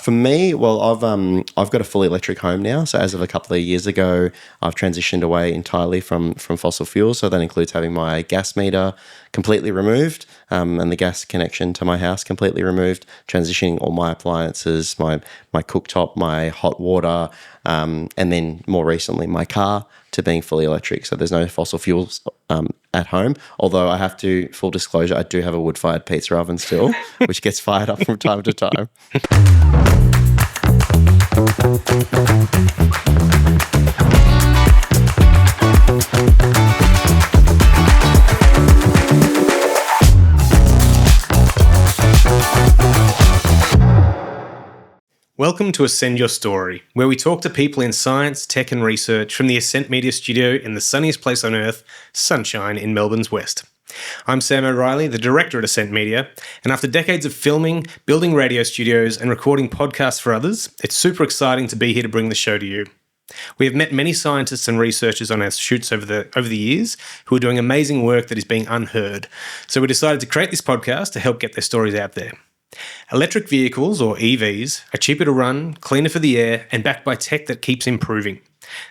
For me, well, I've got a fully electric home now. So as of a couple of years ago, I've transitioned away entirely from fossil fuels. So that includes having my gas meter completely removed, and the gas connection to my house completely removed. Transitioning all my appliances, my cooktop, my hot water, and then more recently my car to being fully electric. So there's no fossil fuels at home. Although I have to, full disclosure, I do have a wood-fired pizza oven still, which gets fired up from time to time. Welcome to Ascend Your Story, where we talk to people in science, tech and research from the Ascent Media studio in the sunniest place on earth, Sunshine in Melbourne's West. I'm Sam O'Reilly, the director at Ascent Media, and after decades of filming, building radio studios and recording podcasts for others, it's super exciting to be here to bring the show to you. We have met many scientists and researchers on our shoots over the years who are doing amazing work that is being unheard, so we decided to create this podcast to help get their stories out there. Electric vehicles, or EVs, are cheaper to run, cleaner for the air, and backed by tech that keeps improving.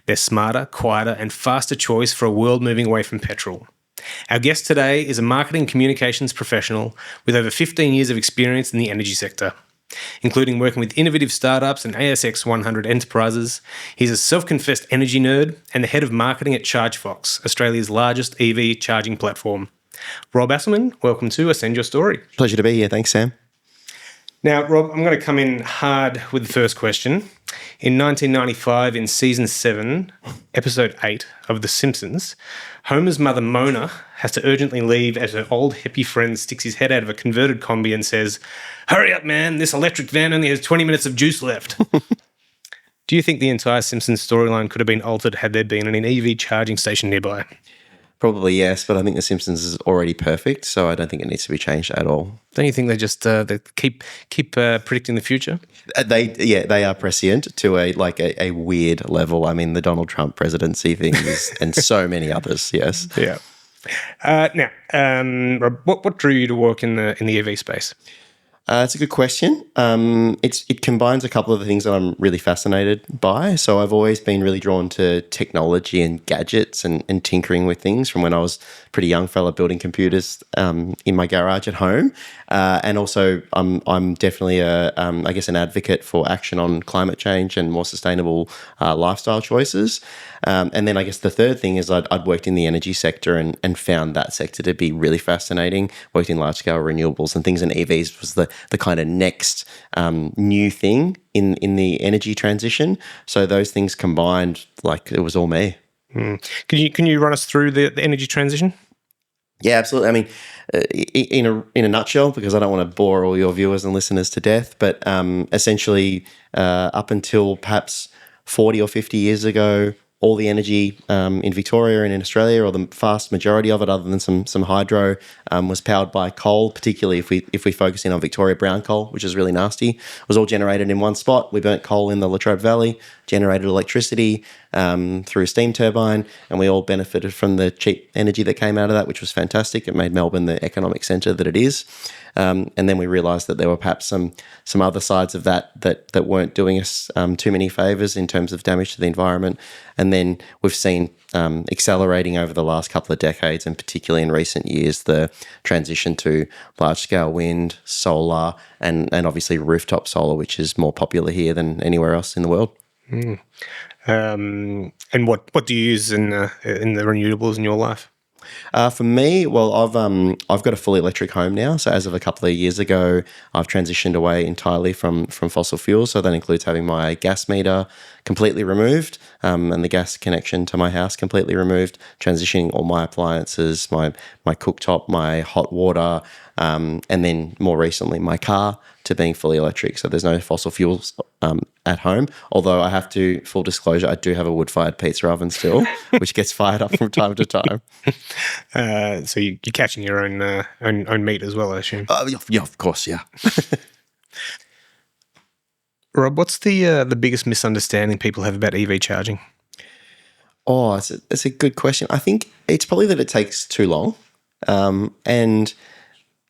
They're smarter, quieter, and faster choice for a world moving away from petrol. Our guest today is a marketing communications professional with over 15 years of experience in the energy sector, including working with innovative startups and ASX 100 enterprises. He's a self-confessed energy nerd and the head of marketing at Chargefox, Australia's largest EV charging platform. Rob Asselman, welcome to Ascend Your Story. Pleasure to be here. Thanks, Sam. Now, Rob, I'm going to come in hard with the first question. In 1995, in Season 7, Episode 8 of The Simpsons, Homer's mother, Mona, has to urgently leave as her old hippie friend sticks his head out of a converted combi and says, "Hurry up, man, this electric van only has 20 minutes of juice left." Do you think the entire Simpsons storyline could have been altered had there been an EV charging station nearby? Probably yes, but I think The Simpsons is already perfect, so I don't think it needs to be changed at all. Don't you think they just they keep predicting the future? They are prescient to a weird level. I mean, the Donald Trump presidency thing is, and so many others. Yes. Yeah. Rob, what drew you to work in the EV space? It's a good question. It combines a couple of the things that I'm really fascinated by. So I've always been really drawn to technology and gadgets and tinkering with things from when I was a pretty young fella building computers in my garage at home. And also I'm definitely an advocate for action on climate change and more sustainable lifestyle choices. And then I guess the third thing is I'd worked in the energy sector and found that sector to be really fascinating. Worked in large-scale renewables and things, and EVs was the kind of next new thing in the energy transition. So those things combined, it was all me. Can you run us through the energy transition? Yeah, absolutely. I mean, in a nutshell, because I don't want to bore all your viewers and listeners to death, but essentially up until perhaps 40 or 50 years ago, all the energy in Victoria and in Australia, or the vast majority of it, other than some hydro, was powered by coal. Particularly if we focus in on Victoria, brown coal, which is really nasty, was all generated in one spot. We burnt coal in the Latrobe Valley, generated electricity through a steam turbine, and we all benefited from the cheap energy that came out of that, which was fantastic. It made Melbourne the economic centre that it is. And then we realised that there were perhaps some other sides of that weren't doing us too many favours in terms of damage to the environment. And then we've seen accelerating over the last couple of decades, and particularly in recent years, the transition to large-scale wind, solar, and obviously rooftop solar, which is more popular here than anywhere else in the world. And what do you use in the renewables in your life? For me, well, I've got a fully electric home now. So as of a couple of years ago, I've transitioned away entirely from fossil fuels. So that includes having my gas meter completely removed, and the gas connection to my house completely removed. Transitioning all my appliances, my cooktop, my hot water, and then more recently my car to being fully electric. So there's no fossil fuels at home. Although I have to, full disclosure, I do have a wood-fired pizza oven still, which gets fired up from time to time. So you're catching your own meat as well, I assume. Yeah, of course, yeah. Rob, what's the biggest misunderstanding people have about EV charging? Oh, it's a good question. I think it's probably that it takes too long, and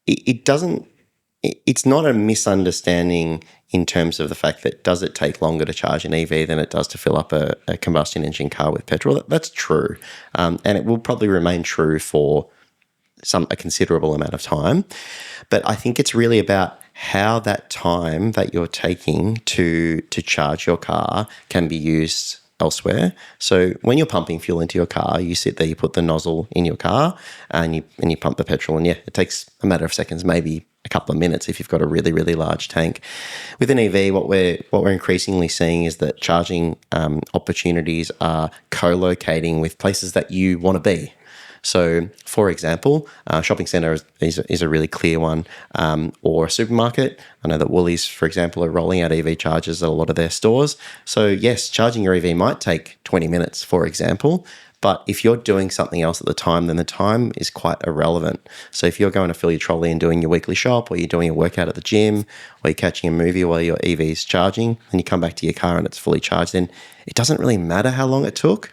it doesn't. It's not a misunderstanding in terms of the fact that does it take longer to charge an EV than it does to fill up a combustion engine car with petrol? That's true. And it will probably remain true for a considerable amount of time. But I think it's really about how that time that you're taking to charge your car can be used elsewhere. So when you're pumping fuel into your car, you sit there, you put the nozzle in your car, and you pump the petrol. And it takes a matter of seconds, maybe a couple of minutes if you've got a really, really large tank. With an EV, what we're increasingly seeing is that charging opportunities are co-locating with places that you want to be. So, for example, shopping centre is a really clear one, or a supermarket. I know that Woolies, for example, are rolling out EV chargers at a lot of their stores. So, yes, charging your EV might take 20 minutes, for example, but if you're doing something else at the time, then the time is quite irrelevant. So if you're going to fill your trolley and doing your weekly shop, or you're doing a workout at the gym, or you're catching a movie while your EV is charging, and you come back to your car and it's fully charged, then it doesn't really matter how long it took.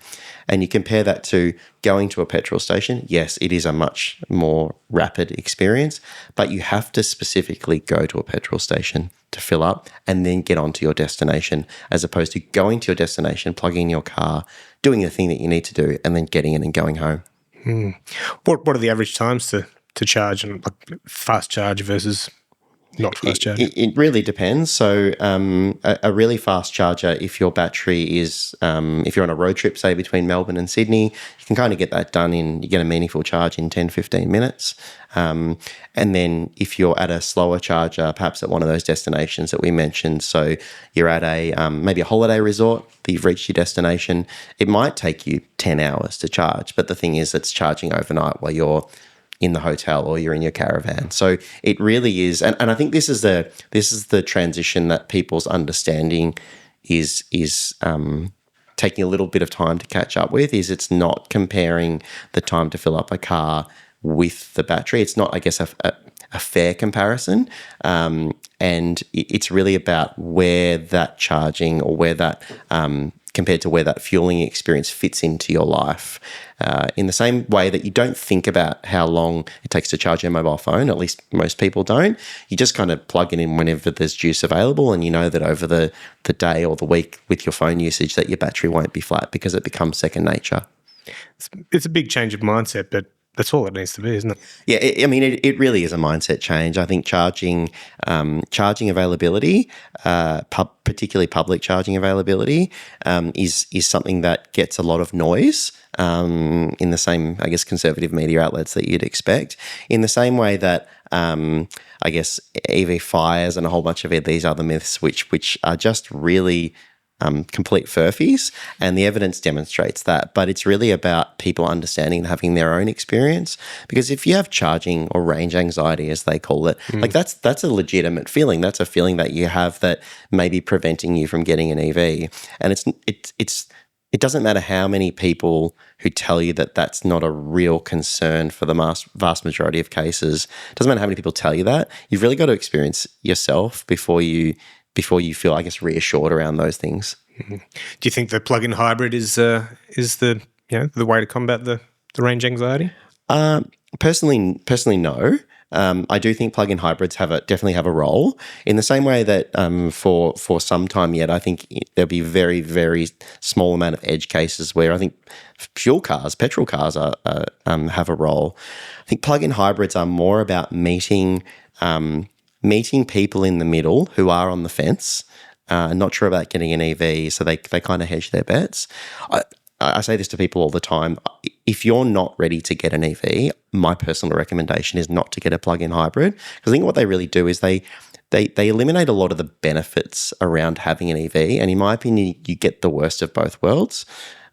And you compare that to going to a petrol station. Yes, it is a much more rapid experience, but you have to specifically go to a petrol station to fill up and then get on to your destination, as opposed to going to your destination, plugging in your car, doing the thing that you need to do, and then getting in and going home. What are the average times to charge, and like fast charge versus not fast charge? It really depends. So a really fast charger, if your battery is, if you're on a road trip, say between Melbourne and Sydney, you can kind of get that done you get a meaningful charge in 10, 15 minutes. And then if you're at a slower charger, perhaps at one of those destinations that we mentioned, so you're at maybe a holiday resort, that you've reached your destination, it might take you 10 hours to charge. But the thing is, it's charging overnight while you're in the hotel or you're in your caravan. So it really is, and I think this is the transition that people's understanding is taking a little bit of time to catch up with. Is it's not comparing the time to fill up a car with the battery. It's not, I guess, a fair comparison, and it's really about where that charging, or where that compared to where that fueling experience fits into your life. In the same way that you don't think about how long it takes to charge your mobile phone, at least most people don't, you just kind of plug it in whenever there's juice available, and you know that over the day or the week with your phone usage that your battery won't be flat because it becomes second nature. It's a big change of mindset, but that's all it needs to be, isn't it? Yeah, it really is a mindset change. I think charging availability, particularly public charging availability, is something that gets a lot of noise in the same, I guess, conservative media outlets that you'd expect. In the same way that I guess EV fires and a whole bunch of these other myths, which are just really complete furphies, and the evidence demonstrates that. But it's really about people understanding and having their own experience, because if you have charging or range anxiety, as they call it, like that's a legitimate feeling. That's a feeling that you have that may be preventing you from getting an EV, and it doesn't matter how many people who tell you that that's not a real concern for the vast majority of cases. It doesn't matter how many people tell you that. You've really got to experience yourself before you feel, I guess, reassured around those things. Mm-hmm. Do you think the plug-in hybrid is the way to combat the range anxiety? Personally, no. I do think plug-in hybrids definitely have a role, in the same way that for some time yet, I think there'll be very, very small amount of edge cases where I think petrol cars have a role. I think plug-in hybrids are more about meeting people in the middle who are on the fence, not sure about getting an EV, so they kind of hedge their bets. I say this to people all the time. If you're not ready to get an EV, my personal recommendation is not to get a plug-in hybrid, because I think what they really do is they eliminate a lot of the benefits around having an EV, and in my opinion, you get the worst of both worlds.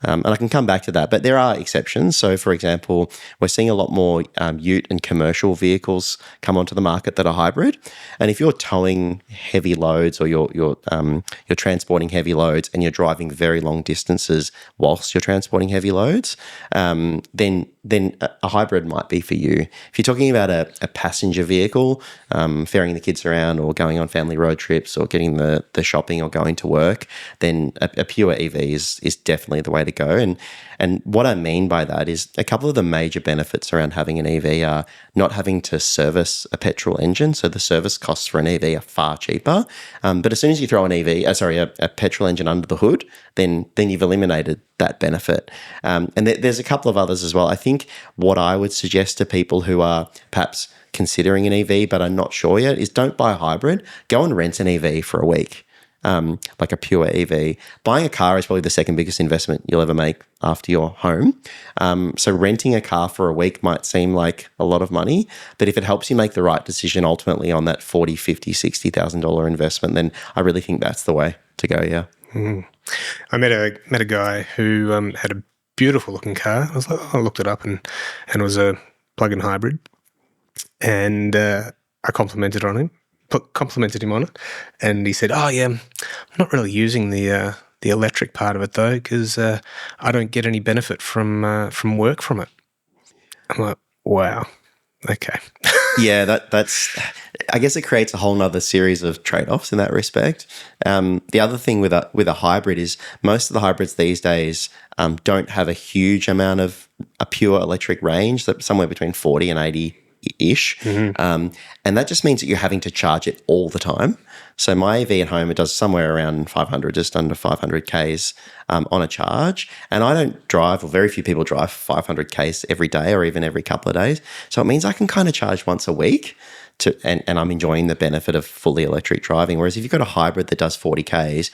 And I can come back to that, but there are exceptions. So, for example, we're seeing a lot more ute and commercial vehicles come onto the market that are hybrid. And if you're towing heavy loads, or you're transporting heavy loads, and you're driving very long distances whilst you're transporting heavy loads, then then a hybrid might be for you. If you're talking about a passenger vehicle, ferrying the kids around or going on family road trips or getting the shopping or going to work, then a pure EV is definitely the way to go. And what I mean by that is a couple of the major benefits around having an EV are not having to service a petrol engine. So the service costs for an EV are far cheaper. But as soon as you throw a petrol engine under the hood, then you've eliminated that benefit. And there's a couple of others as well. I think what I would suggest to people who are perhaps considering an EV but are not sure yet is don't buy a hybrid. Go and rent an EV for a week. Like a pure EV. Buying a car is probably the second biggest investment you'll ever make after your home. So renting a car for a week might seem like a lot of money, but if it helps you make the right decision ultimately on that $40,000, $50,000, $60,000 investment, then I really think that's the way to go, yeah. Mm. I met a guy who had a beautiful looking car. I looked it up and it was a plug-in hybrid, and I complimented him on it, and he said, "Oh yeah, I'm not really using the electric part of it though, because I don't get any benefit from work from it." I'm like, wow, okay. Yeah, that's. I guess it creates a whole nother series of trade-offs in that respect. The other thing with a hybrid is most of the hybrids these days don't have a huge amount of a pure electric range, that somewhere between 40 and 80-ish. Mm-hmm. And that just means that you're having to charge it all the time. So my EV at home, it does somewhere around 500, just under 500 Ks on a charge. And I don't drive, or very few people drive 500 Ks every day or even every couple of days. So it means I can kind of charge once a week and I'm enjoying the benefit of fully electric driving. Whereas if you've got a hybrid that does 40 Ks,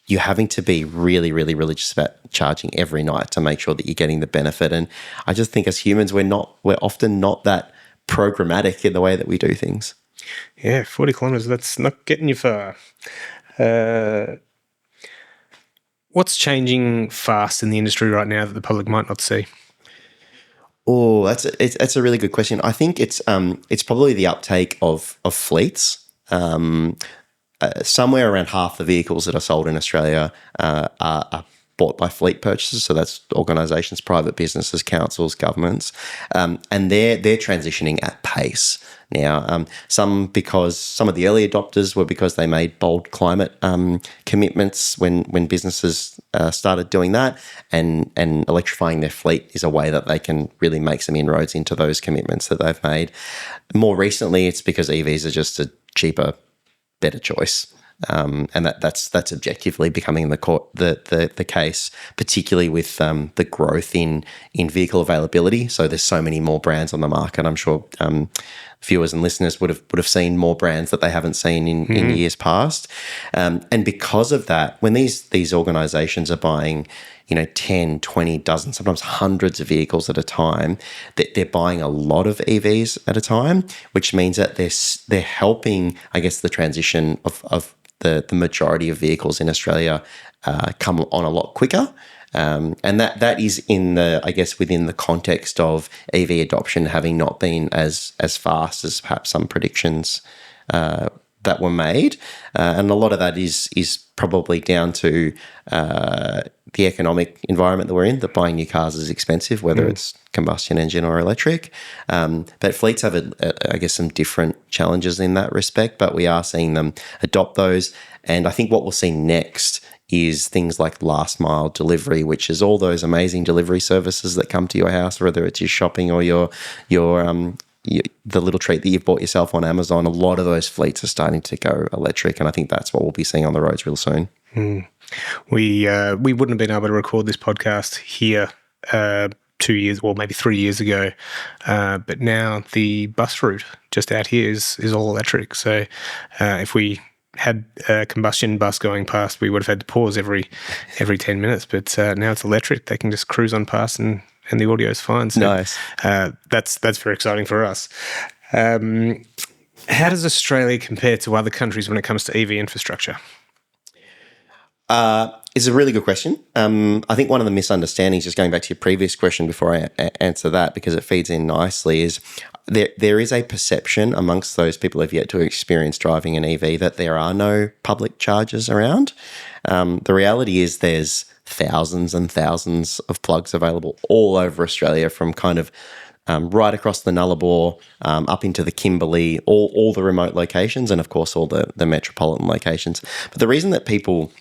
you're having to be really, really religious about charging every night to make sure that you're getting the benefit. And I just think as humans, we're often not that programmatic in the way that we do things. Yeah, 40 kilometres, that's not getting you far. What's changing fast in the industry right now that the public might not see? Oh, that's a really good question. I think it's probably the uptake of fleets. Somewhere around half the vehicles that are sold in Australia are bought by fleet purchasers. So that's organisations, private businesses, councils, governments, and they're transitioning at pace now. Some because some of the early adopters were because they made bold climate commitments when businesses started doing that, and electrifying their fleet is a way that they can really make some inroads into those commitments that they've made. More recently, it's because EVs are just a cheaper, better choice. And that's objectively becoming the case, particularly with the growth in vehicle availability. So there's so many more brands on the market. I'm sure viewers and listeners would have seen more brands that they haven't seen in years past. And because of that, when these organisations are buying 10, 20, dozen, sometimes hundreds of vehicles at a time, they're buying a lot of EVs at a time, which means that they're helping, I guess, the transition of the majority of vehicles in Australia come on a lot quicker. And that is within the context of EV adoption having not been as fast as perhaps some predictions that were made. And a lot of that is probably down to the economic environment that we're in, that buying new cars is expensive, whether it's combustion engine or electric. But fleets have, some different challenges in that respect, but we are seeing them adopt those. And I think what we'll see next is things like last mile delivery, which is all those amazing delivery services that come to your house, whether it's your shopping or your the little treat that you've bought yourself on Amazon. A lot of those fleets are starting to go electric, and I think that's what we'll be seeing on the roads real soon. We wouldn't have been able to record this podcast here 2 years, or maybe 3 years ago, but now the bus route just out here is all electric. So if we had a combustion bus going past, we would have had to pause every 10 minutes. But now it's electric; they can just cruise on past, and the audio is fine. So nice. That's very exciting for us. How does Australia compare to other countries when it comes to EV infrastructure? It's a really good question. I think one of the misunderstandings, just going back to your previous question before I answer that, because it feeds in nicely, is there is a perception amongst those people who have yet to experience driving an EV that there are no public chargers around. The reality is there's thousands and thousands of plugs available all over Australia, from kind of right across the Nullarbor, up into the Kimberley, all the remote locations, and of course all the metropolitan locations. But the reason that people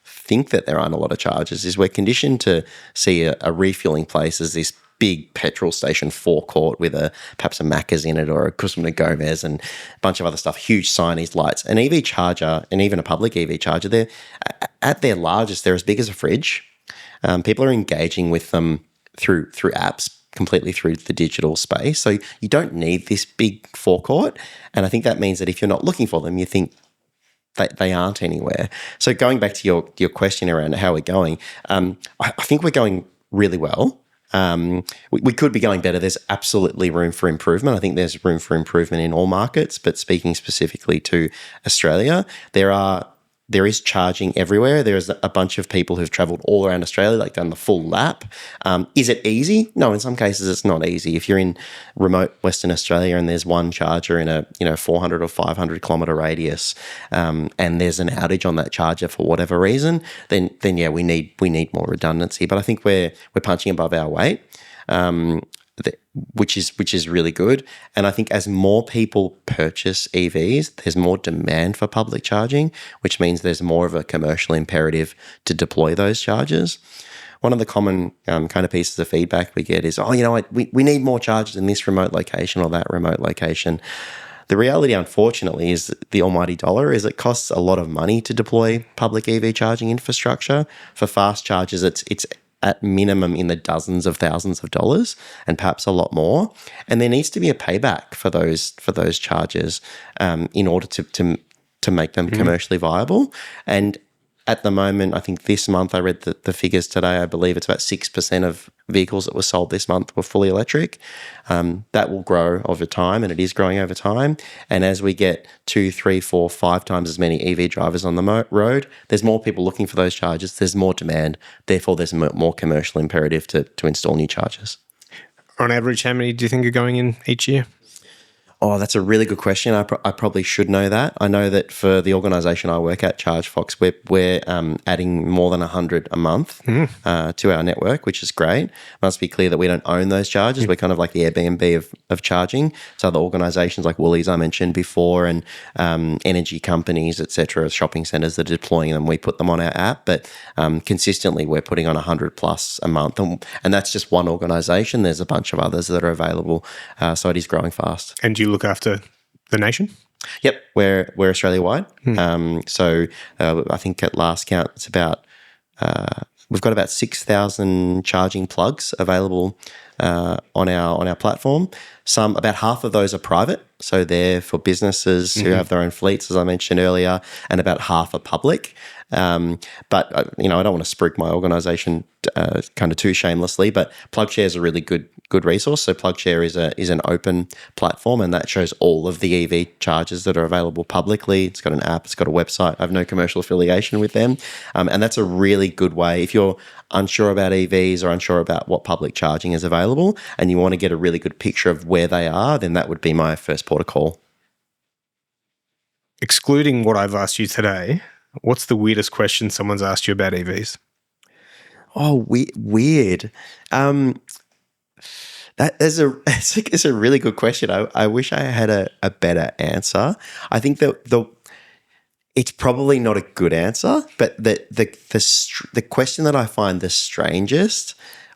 think that there aren't a lot of charges is we're conditioned to see a refueling place as this big petrol station forecourt with perhaps a Macca's in it, or a Guzman and Gomez, and a bunch of other stuff, huge signage, lights. An EV charger, and even a public EV charger, they're at their largest, they're as big as a fridge. People are engaging with them through apps, completely through the digital space. So you don't need this big forecourt. And I think that means that if you're not looking for them, you think they aren't anywhere. So going back to your question around how we're going, I think we're going really well. We could be going better. There's absolutely room for improvement. I think there's room for improvement in all markets, but speaking specifically to Australia, there is charging everywhere. There's a bunch of people who've travelled all around Australia, like done the full lap. Is it easy? No, in some cases it's not easy. If you're in remote Western Australia and there's one charger in a 400 or 500 kilometre radius, and there's an outage on that charger for whatever reason, then yeah, we need more redundancy. But I think we're punching above our weight. Which is really good. And I think as more people purchase EVs, there's more demand for public charging, which means there's more of a commercial imperative to deploy those chargers. One of the common kind of pieces of feedback we get is, we need more chargers in this remote location or that remote location. The reality, unfortunately, is the almighty dollar is it costs a lot of money to deploy public EV charging infrastructure. For fast chargers, it's at minimum in the dozens of thousands of dollars, and perhaps a lot more. And there needs to be a payback for those charges in order to make them commercially viable. And at the moment, I think this month, I read the figures today, I believe it's about 6% of vehicles that were sold this month were fully electric. That will grow over time, and it is growing over time. And as we get 2, 3, 4, 5 times as many EV drivers on the road, there's more people looking for those chargers, there's more demand, therefore there's more commercial imperative to install new chargers. On average, how many do you think are going in each year? Oh, that's a really good question. I probably should know that. I know that for the organisation I work at, Chargefox, we're adding more than 100 a month to our network, which is great. Must be clear that we don't own those chargers. We're kind of like the Airbnb of charging. So the organisations like Woolies I mentioned before, and energy companies, etc., shopping centres that are deploying them, we put them on our app. But consistently, we're putting on 100 plus a month, and that's just one organisation. There's a bunch of others that are available, so it is growing fast. And do you look after the nation? Yep, we're Australia-wide. So I think at last count, it's about we've got about 6,000 charging plugs available on our platform. About half of those are private, so they're for businesses who have their own fleets, as I mentioned earlier, and about half are public. But I don't want to spruik my organisation kind of too shamelessly, but PlugShare is a really good resource. So PlugShare is an open platform, and that shows all of the EV chargers that are available publicly. It's got an app, it's got a website. I have no commercial affiliation with them, and that's a really good way if you're unsure about EVs or unsure about what public charging is available, and you want to get a really good picture of where they are. Then that would be my first port of call. Excluding what I've asked you today, what's the weirdest question someone's asked you about EVs? Oh, weird. It's a really good question. I wish I had a better answer. I think that it's probably not a good answer, but the question that I find the strangest,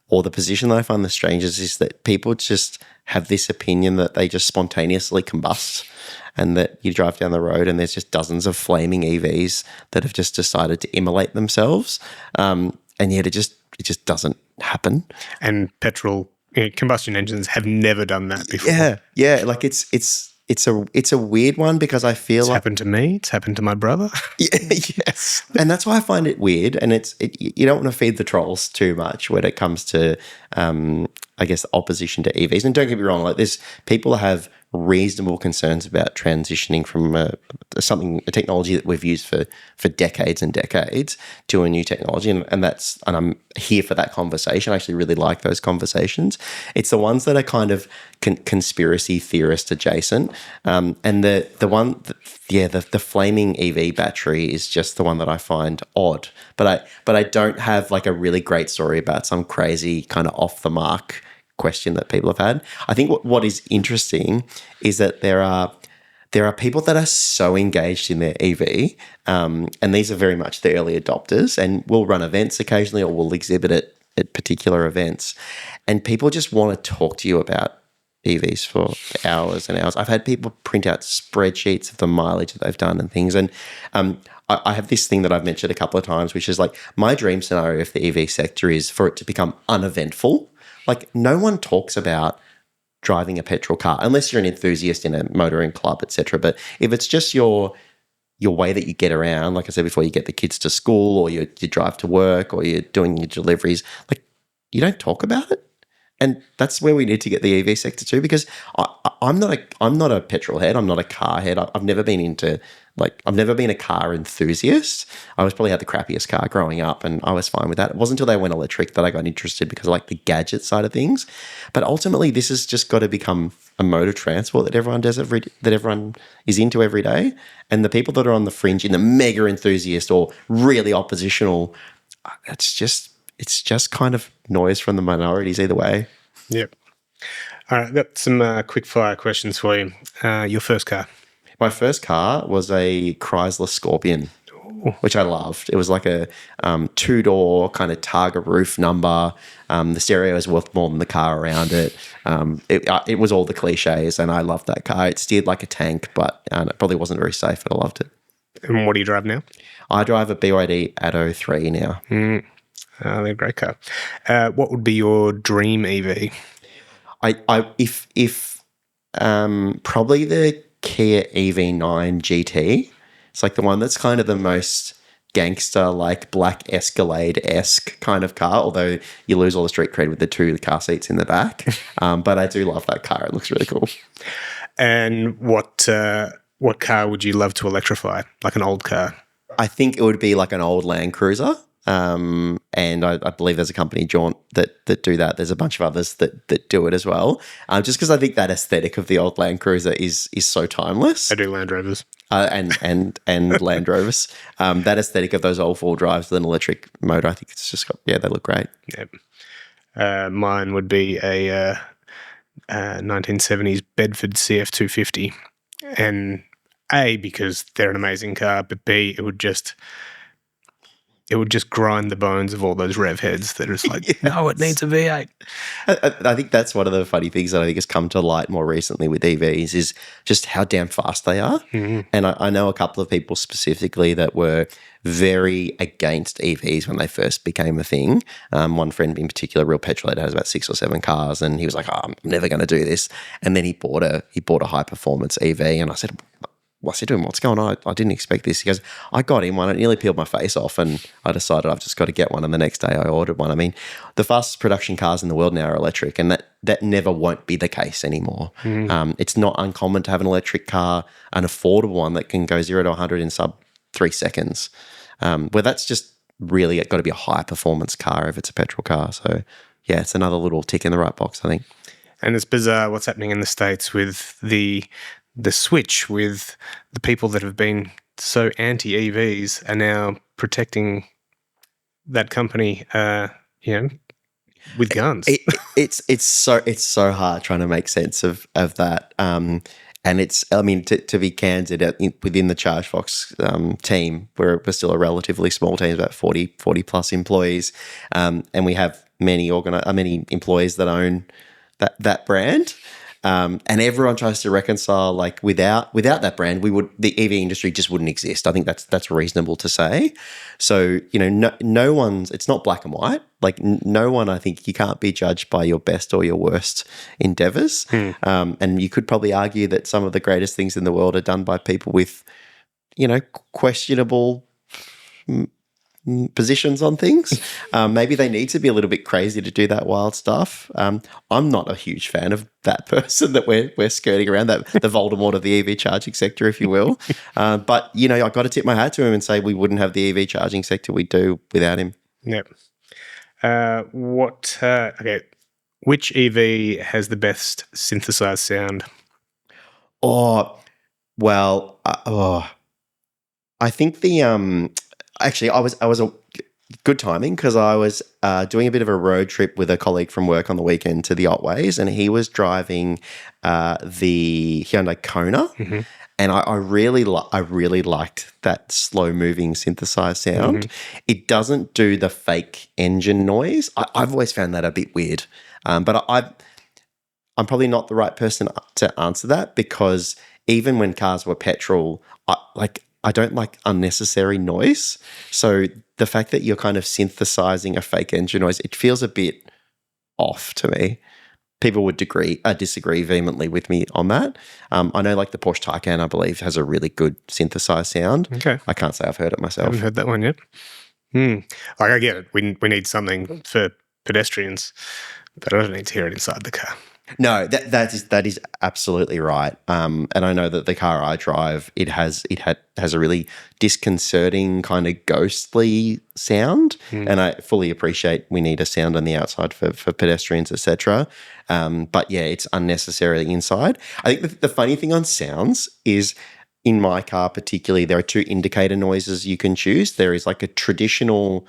or the position that I find the strangest, is that people just have this opinion that they just spontaneously combust, and that you drive down the road and there's just dozens of flaming EVs that have just decided to immolate themselves, and yet it just doesn't happen. And petrol combustion engines have never done that before. Yeah. Like it's a weird one, because I feel it's happened to me. It's happened to my brother. Yes, and that's why I find it weird. And you don't want to feed the trolls too much when it comes to I guess, opposition to EVs. And don't get me wrong, like there's people that have reasonable concerns about transitioning from a technology that we've used for decades and decades to a new technology, and I'm here for that conversation. I actually really like those conversations. It's the ones that are kind of conspiracy theorist adjacent, and the flaming EV battery is just the one that I find odd. But I don't have like a really great story about some crazy kind of off the mark question that people have had. I think what is interesting is that there are people that are so engaged in their EV, and these are very much the early adopters, and will run events occasionally or will exhibit at particular events, and people just want to talk to you about EVs for hours and hours. I've had people print out spreadsheets of the mileage that they've done and things, and I have this thing that I've mentioned a couple of times, which is like my dream scenario of the EV sector is for it to become uneventful. Like no one talks about driving a petrol car unless you're an enthusiast in a motoring club, etc. But if it's just your way that you get around, like I said before, you get the kids to school or you drive to work or you're doing your deliveries, like you don't talk about it. And that's where we need to get the EV sector to, because I'm not a petrol head. I'm not a car head. I've never been a car enthusiast. I probably had the crappiest car growing up, and I was fine with that. It wasn't until they went electric that I got interested because I like the gadget side of things. But ultimately, this has just got to become a mode of transport that everyone is into every day. And the people that are on the fringe, in the mega enthusiast or really oppositional, it's just kind of noise from the minorities either way. Yep. All right, I've got some quick fire questions for you. Your first car? My first car was a Chrysler Scorpion, which I loved. It was like a two-door kind of Targa roof number. The stereo is worth more than the car around it. It was all the cliches, and I loved that car. It steered like a tank, but it probably wasn't very safe, but I loved it. And what do you drive now? I drive a BYD Atto 3 now. They're a great car. What would be your dream EV? If probably the Kia EV9 GT. It's like the one that's kind of the most gangster, like black Escalade-esque kind of car, although you lose all the street cred with the two car seats in the back. But I do love that car. It looks really cool. And what car would you love to electrify? Like an old car? I think it would be like an old Land Cruiser. And I believe there's a company, Jaunt, that do that. There's a bunch of others that do it as well. Just because I think that aesthetic of the old Land Cruiser is so timeless. I do Land Rovers. And Land Rovers. That aesthetic of those old four drives with an electric motor, I think it's just got, they look great. Yep. Mine would be a 1970s Bedford CF250. And A, because they're an amazing car, but B, it would just grind the bones of all those rev heads that are just like, no, it needs a V8. I think that's one of the funny things that I think has come to light more recently with EVs is just how damn fast they are. Mm-hmm. And I know a couple of people specifically that were very against EVs when they first became a thing. One friend in particular, real petrol head, has about 6 or 7 cars, and he was like, I'm never going to do this. And then he bought a high performance EV, and I said to him, what's going on? I didn't expect this. He goes, I got him one. It nearly peeled my face off, and I decided I've just got to get one. And the next day I ordered one. I mean, the fastest production cars in the world now are electric, and that never won't be the case anymore. Mm. It's not uncommon to have an electric car, an affordable one that can go 0 to 100 in sub 3 seconds, where that's just really got to be a high performance car if it's a petrol car. So, yeah, it's another little tick in the right box, I think. And it's bizarre what's happening in the States with the switch, with the people that have been so anti-EVs are now protecting that company, with guns. It's so hard trying to make sense of that. And it's, I mean, to be candid, within the Chargefox team, we're still a relatively small team, about 40 plus employees, and we have many employees that own that brand. And everyone tries to reconcile, like, without that brand, the EV industry just wouldn't exist. I think that's reasonable to say. So, no one's, it's not black and white. Like, no one, I think you can't be judged by your best or your worst endeavors. And you could probably argue that some of the greatest things in the world are done by people with, questionable positions on things. Maybe they need to be a little bit crazy to do that wild stuff. I'm not a huge fan of that person that we're skirting around, that the Voldemort of the EV charging sector, if you will. But, you know, I got to tip my hat to him and say we wouldn't have the EV charging sector we do without him. Yep. Okay. Which EV has the best synthesized sound? Oh, well, I think actually I was a good timing because I was doing a bit of a road trip with a colleague from work on the weekend to the Otways, and he was driving the Hyundai Kona, and I really liked that slow moving synthesized sound. It doesn't do the fake engine noise. I've always found that a bit weird, but I'm probably not the right person to answer that, because even when cars were petrol, I don't like unnecessary noise. So the fact that you're kind of synthesizing a fake engine noise, it feels a bit off to me. People would disagree vehemently with me on that. I know like the Porsche Taycan, I believe, has a really good synthesized sound. Okay. I can't say I've heard it myself. I haven't heard that one yet. Like, I get it. We need something for pedestrians, but I don't need to hear it inside the car. No, that is absolutely right. And I know that the car I drive, it has a really disconcerting kind of ghostly sound, and I fully appreciate we need a sound on the outside for pedestrians, etc. But yeah, it's unnecessarily inside. I think the funny thing on sounds is, in my car particularly, there are two indicator noises you can choose. There is like a traditional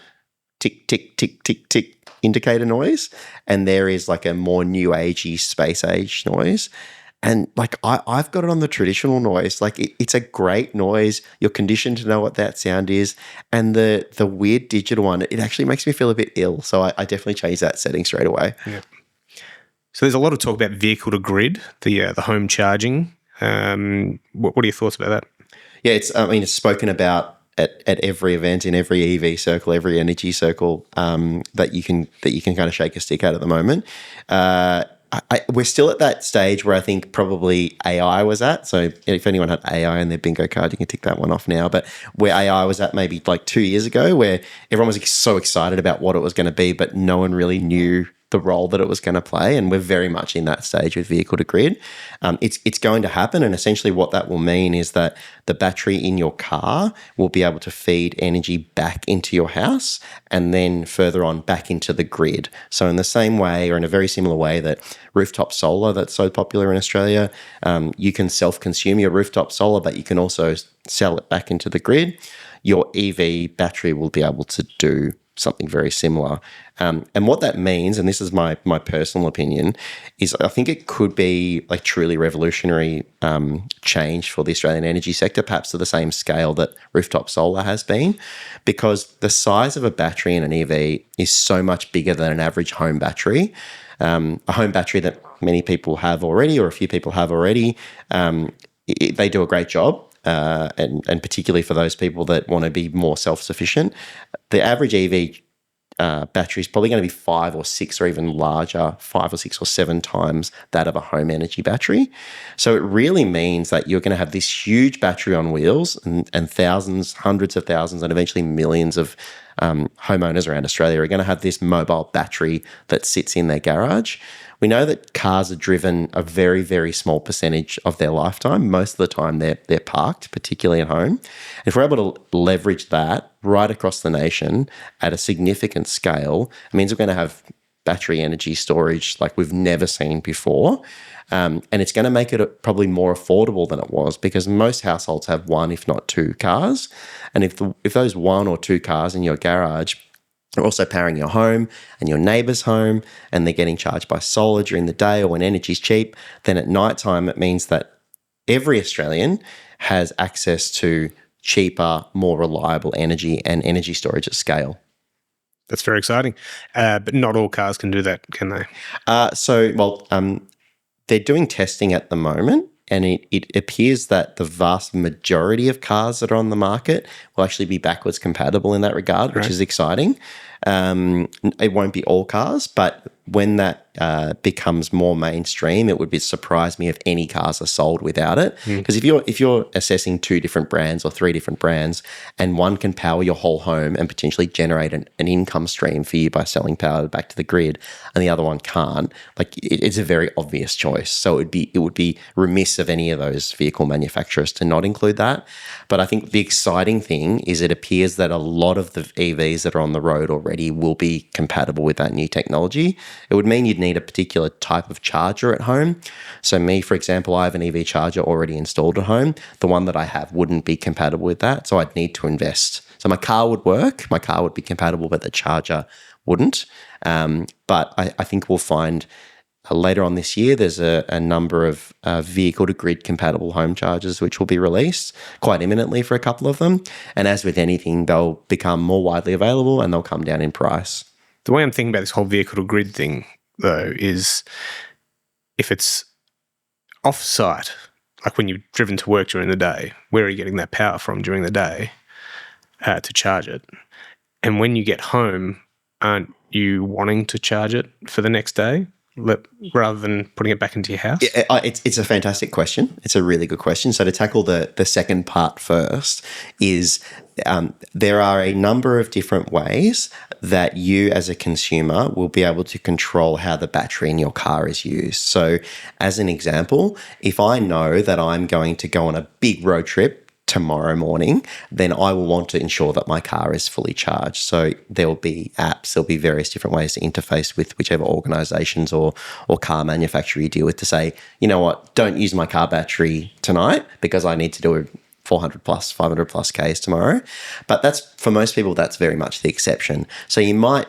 tick tick tick tick tick indicator noise, and there is like a more new agey space age noise. And like I've got it on the traditional noise. Like it's a great noise. You're conditioned to know what that sound is. And the weird digital one, it actually makes me feel a bit ill. So I definitely changed that setting straight away. Yeah. So there's a lot of talk about vehicle to grid, the home charging. What are your thoughts about that? Yeah, it's spoken about at every event, in every EV circle, every energy circle that you can kind of shake a stick at the moment. We're still at that stage where I think probably AI was at. So if anyone had AI in their bingo card, you can tick that one off now. But where AI was at maybe like 2 years ago, where everyone was so excited about what it was going to be, but no one really knew the role that it was going to play. And we're very much in that stage with vehicle to grid. It's going to happen. And essentially what that will mean is that the battery in your car will be able to feed energy back into your house and then further on back into the grid. So in the same way, or in a very similar way that rooftop solar that's so popular in Australia, you can self-consume your rooftop solar, but you can also sell it back into the grid. Your EV battery will be able to do something very similar. And what that means, and this is my personal opinion, is I think it could be like truly revolutionary change for the Australian energy sector, perhaps to the same scale that rooftop solar has been, because the size of a battery in an EV is so much bigger than an average home battery. A home battery that many people have already, or a few people have already, they do a great job. And particularly for those people that want to be more self-sufficient, the average EV battery is probably going to be 5 or 6 or even larger, 5 or 6 or 7 times that of a home energy battery. So it really means that you're going to have this huge battery on wheels, and thousands, hundreds of thousands, and eventually millions of homeowners around Australia are going to have this mobile battery that sits in their garage. We know that cars are driven a very, very small percentage of their lifetime. Most of the time they're parked, particularly at home. If we're able to leverage that right across the nation at a significant scale, it means we're going to have battery energy storage like we've never seen before. And it's going to make it probably more affordable than it was, because most households have 1, if not 2 cars. And if those 1 or 2 cars in your garage are also powering your home and your neighbour's home, and they're getting charged by solar during the day or when energy's cheap, then at night time it means that every Australian has access to cheaper, more reliable energy and energy storage at scale. That's very exciting. But not all cars can do that, can they? They're doing testing at the moment, and it appears that the vast majority of cars that are on the market will actually be backwards compatible in that regard, which is exciting. It won't be all cars, but when that becomes more mainstream, it would surprise me if any cars are sold without it. Because if you're assessing 2 different brands or 3 different brands, and one can power your whole home and potentially generate an income stream for you by selling power back to the grid, and the other one can't, it's a very obvious choice. So it would be remiss of any of those vehicle manufacturers to not include that. But I think the exciting thing is it appears that a lot of the EVs that are on the road already will be compatible with that new technology. It would mean you'd need a particular type of charger at home. So me, for example, I have an EV charger already installed at home. The one that I have wouldn't be compatible with that, so I'd need to invest. So my car would work, my car would be compatible, but the charger wouldn't. But I think we'll find later on this year, there's a number of vehicle-to-grid compatible home chargers which will be released quite imminently for a couple of them. And as with anything, they'll become more widely available and they'll come down in price. The way I'm thinking about this whole vehicle-to-grid thing, though, is if it's off-site, like when you've driven to work during the day, where are you getting that power from during the day to charge it? And when you get home, aren't you wanting to charge it for the next day rather than putting it back into your house? It's a fantastic question. It's a really good question. So to tackle the second part first is there are a number of different ways that you as a consumer will be able to control how the battery in your car is used. So as an example, if I know that I'm going to go on a big road trip tomorrow morning, then I will want to ensure that my car is fully charged. So there will be apps, there'll be various different ways to interface with whichever organizations or car manufacturer you deal with to say, you know what, don't use my car battery tonight because I need to do 400 plus, 500 plus Ks tomorrow. But that's, for most people, that's very much the exception. So you might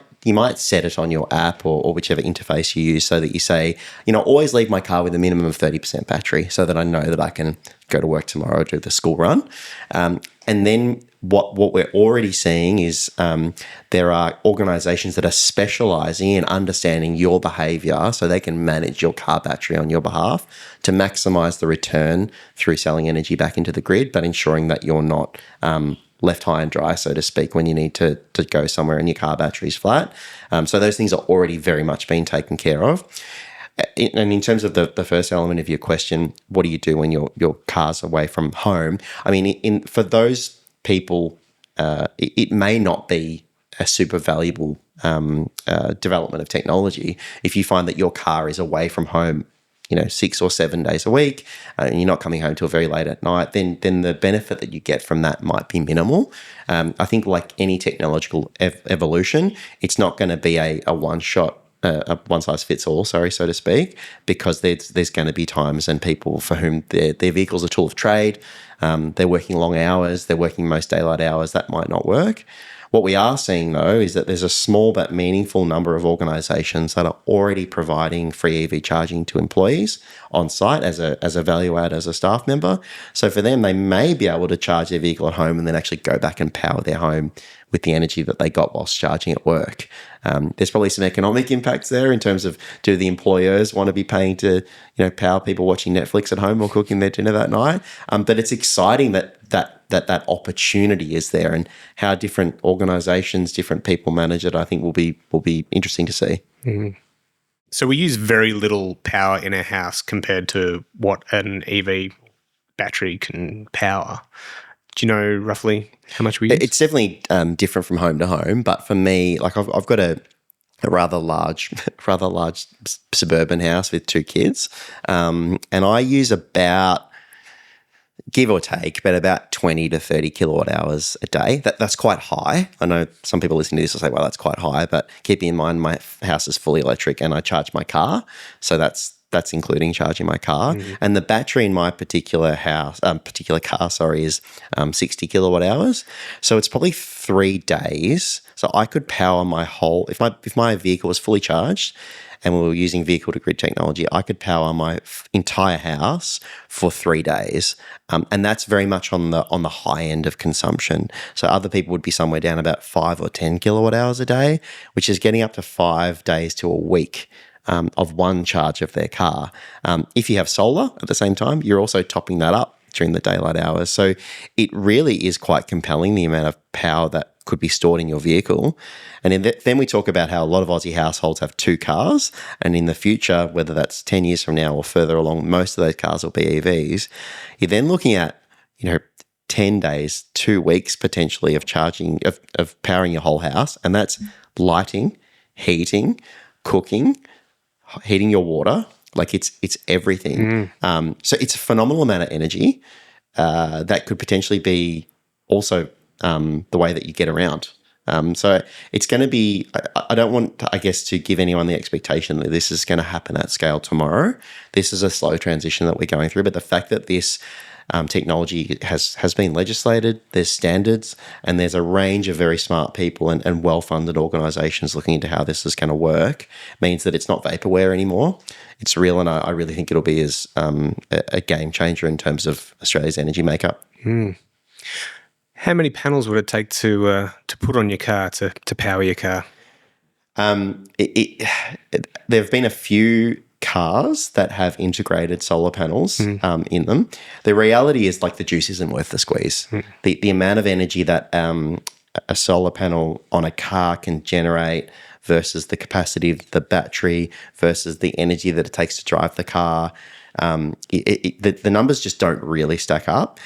set it on your app or whichever interface you use so that you say, always leave my car with a minimum of 30% battery so that I know that I can go to work tomorrow, do the school run. And then what we're already seeing is there are organizations that are specializing in understanding your behavior so they can manage your car battery on your behalf to maximize the return through selling energy back into the grid, but ensuring that you're not left high and dry, so to speak, when you need to go somewhere and your car battery's flat. So those things are already very much being taken care of. And in terms of the first element of your question, what do you do when your car's away from home? I mean, for those people, it may not be a super valuable development of technology. If you find that your car is away from home 6 or 7 days a week, and you're not coming home till very late at night, then the benefit that you get from that might be minimal. I think like any technological evolution, it's not going to be a one-shot, a one-size-fits-all, so to speak, because there's going to be times and people for whom their vehicle's a tool of trade, they're working long hours, they're working most daylight hours, that might not work. What we are seeing, though, is that there's a small but meaningful number of organisations that are already providing free EV charging to employees on site as a value add as a staff member. So for them, they may be able to charge their vehicle at home and then actually go back and power their home with the energy that they got whilst charging at work. There's probably some economic impacts there in terms of, do the employers want to be paying to power people watching Netflix at home or cooking their dinner that night? But it's exciting that opportunity is there, and how different organisations, different people manage it, I think will be interesting to see. Mm-hmm. So we use very little power in our house compared to what an EV battery can power. Do you know roughly how much we use? It's definitely different from home to home, but for me, like I've got a rather large suburban house with 2 kids, and I use about, give or take, but about 20 to 30 kilowatt hours a day. That's quite high. I know some people listening to this will say, well, that's quite high, but keeping in mind my house is fully electric and I charge my car, so that's including charging my car. Mm-hmm. And the battery in my particular car, is 60 kilowatt hours. So it's probably 3 days. So I could power my whole, if my vehicle was fully charged and we were using vehicle-to-grid technology, I could power my entire house for 3 days. And that's very much on the high end of consumption. So other people would be somewhere down about 5 or 10 kilowatt hours a day, which is getting up to 5 days to a week of one charge of their car. If you have solar at the same time, you're also topping that up during the daylight hours. So it really is quite compelling, the amount of power that could be stored in your vehicle. And then we talk about how a lot of Aussie households have 2 cars, and in the future, whether that's 10 years from now or further along, most of those cars will be EVs. You're then looking at, 10 days, 2 weeks potentially of charging, of powering your whole house, and that's lighting, heating, cooking, heating your water. Like it's everything. So it's a phenomenal amount of energy that could potentially be also the way that you get around. So it's going to be, I don't want, I guess, to give anyone the expectation that this is going to happen at scale tomorrow. This is a slow transition that we're going through. But the fact that this technology has been legislated, there's standards, and there's a range of very smart people and well-funded organisations looking into how this is going to work, means that it's not vaporware anymore. It's real, and I really think it'll be as a game changer in terms of Australia's energy makeup. How many panels would it take to put on your car to power your car? There have been a few cars that have integrated solar panels in them. The reality is, like, the juice isn't worth the squeeze. The amount of energy that a solar panel on a car can generate versus the capacity of the battery versus the energy that it takes to drive the car, the numbers just don't really stack up.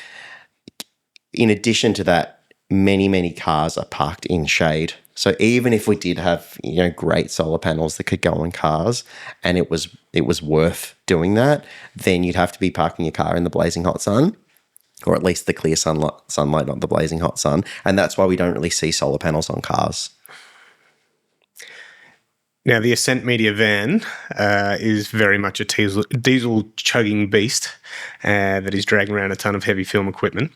In addition to that, many cars are parked in shade. So even if we did have, great solar panels that could go on cars, and it was worth doing that, then you'd have to be parking your car in the blazing hot sun, or at least the clear sunlight, not the blazing hot sun. And that's why we don't really see solar panels on cars. Now, the Ascent Media van is very much a diesel chugging beast that is dragging around a ton of heavy film equipment.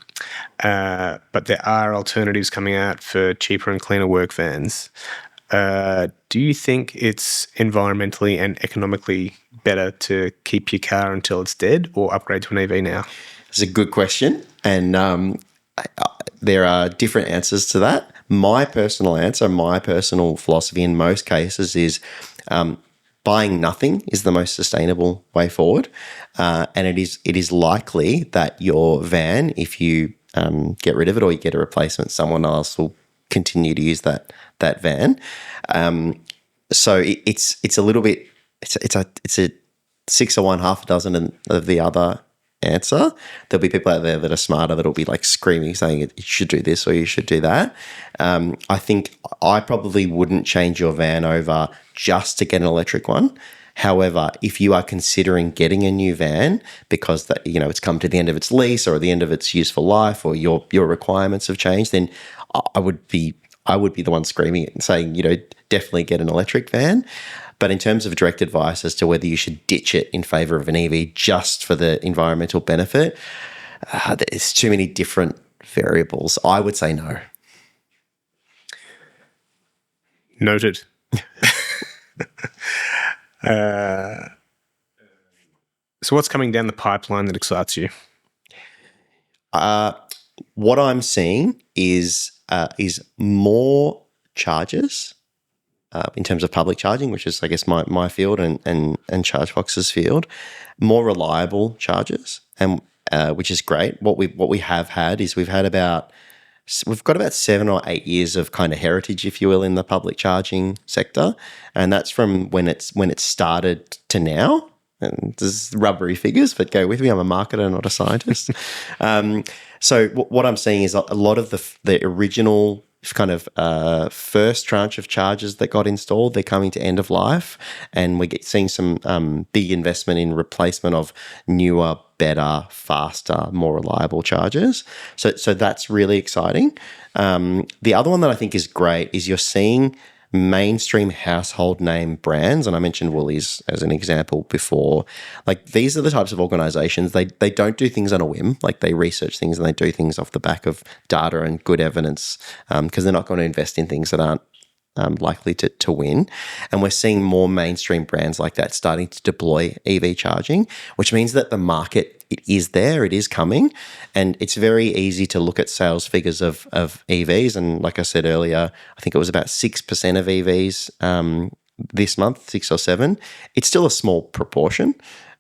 But there are alternatives coming out for cheaper and cleaner work vans. Do you think it's environmentally and economically better to keep your car until it's dead or upgrade to an EV now? It's a good question, and there are different answers to that. My personal answer, my personal philosophy in most cases is buying nothing is the most sustainable way forward, and it is likely that your van, if you get rid of it or you get a replacement, someone else will continue to use that van. So it's a little bit it's a 6 of one, half a dozen of the other answer. There'll be people out there that are smarter that'll be like screaming, saying you should do this or you should do that. I think I probably wouldn't change your van over just to get an electric one. However, if you are considering getting a new van because that it's come to the end of its lease or the end of its useful life, or your requirements have changed, then I would be the one screaming it and saying, definitely get an electric van. But in terms of direct advice as to whether you should ditch it in favour of an EV just for the environmental benefit, there's too many different variables. I would say no. Noted. So what's coming down the pipeline that excites you? What I'm seeing is more chargers in terms of public charging, which is, I guess, my field and Chargefox's field. More reliable chargers, and which is great. What we have had is we've got about 7 or 8 years of kind of heritage, if you will, in the public charging sector, and that's from when it started to now. And there's rubbery figures, but go with me. I'm a marketer, not a scientist. So what I'm seeing is a lot of the original kind of first tranche of chargers that got installed, they're coming to end of life, and we're seeing some big investment in replacement of newer, better, faster, more reliable chargers. So that's really exciting. The other one that I think is great is you're seeing mainstream household name brands, and I mentioned Woolies as an example before. Like, these are the types of organizations, they don't do things on a whim. Like, they research things and they do things off the back of data and good evidence, because they're not going to invest in things that aren't likely to win. And we're seeing more mainstream brands like that starting to deploy EV charging, which means that the market, it is there, it is coming, and it's very easy to look at sales figures of EVs. And like I said earlier, I think it was about 6% of EVs this month, 6 or 7. It's still a small proportion,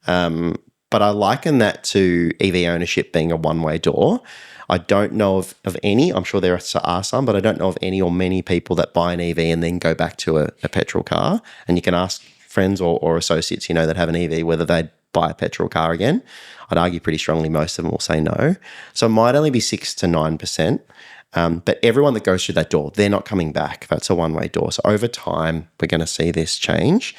but I liken that to EV ownership being a one-way door. I don't know of any. I'm sure there are some, but I don't know of any or many people that buy an EV and then go back to a petrol car. And you can ask friends or associates, that have an EV whether they'd buy a petrol car again. I'd argue pretty strongly most of them will say no. So it might only be 6 to 9%. But everyone that goes through that door, they're not coming back. That's a one-way door. So over time, we're going to see this change,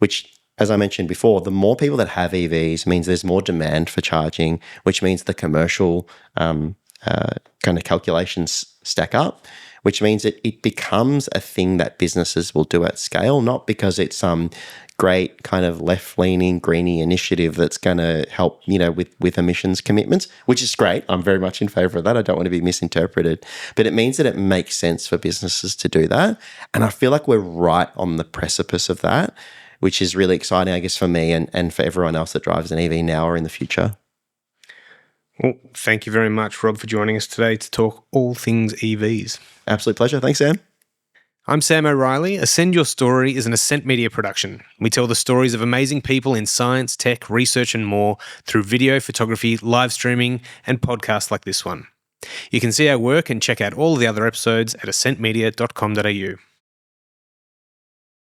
which, as I mentioned before, the more people that have EVs means there's more demand for charging, which means the commercial kind of calculations stack up, which means that it becomes a thing that businesses will do at scale, not because it's some great kind of left-leaning greeny initiative that's going to help, with emissions commitments, which is great. I'm very much in favor of that. I don't want to be misinterpreted. But it means that it makes sense for businesses to do that. And I feel like we're right on the precipice of that, which is really exciting, I guess, for me and for everyone else that drives an EV now or in the future. Well, thank you very much, Rob, for joining us today to talk all things EVs. Absolute pleasure. Thanks, Sam. I'm Sam O'Reilly. Ascend Your Story is an Ascent Media production. We tell the stories of amazing people in science, tech, research and more through video, photography, live streaming and podcasts like this one. You can see our work and check out all of the other episodes at ascentmedia.com.au.